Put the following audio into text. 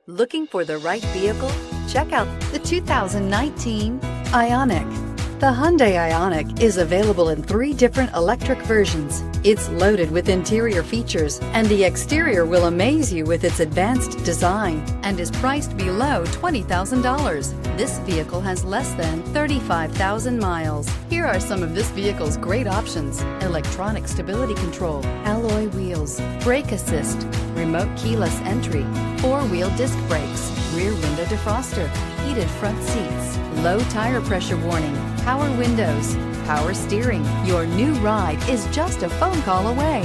Looking for the right vehicle? Check out the 2019 Ioniq. The Hyundai Ioniq is available in 3 different electric versions. It's loaded with interior features, and the exterior will amaze you with its advanced design and is priced below $20,000. This vehicle has less than 35,000 miles. Here are some of this vehicle's great options: electronic stability control, alloy wheels, brake assist, remote keyless entry, 4-wheel disc brakes, rear window defroster, heated front seats, low tire pressure warning, power windows, power steering. Your new ride is just a phone call away.